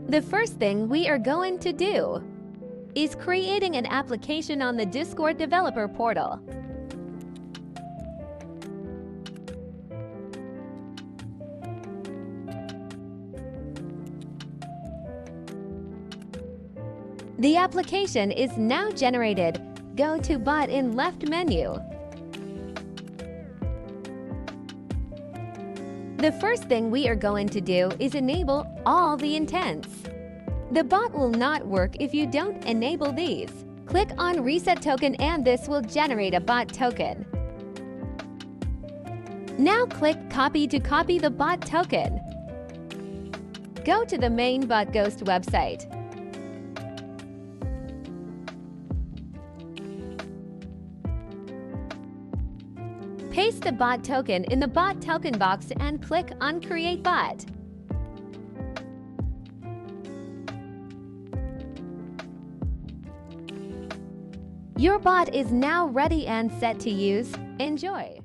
The first thing we are going to do is creating an application on the Discord developer portal. The application is now generated. Go to Bot in left menu. The first thing we are going to do is enable all the intents. The bot will not work if you don't enable these. Click on Reset Token and this will generate a bot token. Now click Copy to copy the bot token. Go to the main BotGhost website. Paste the bot token in the bot token box and click on Create Bot. Your bot is now ready and set to use. Enjoy!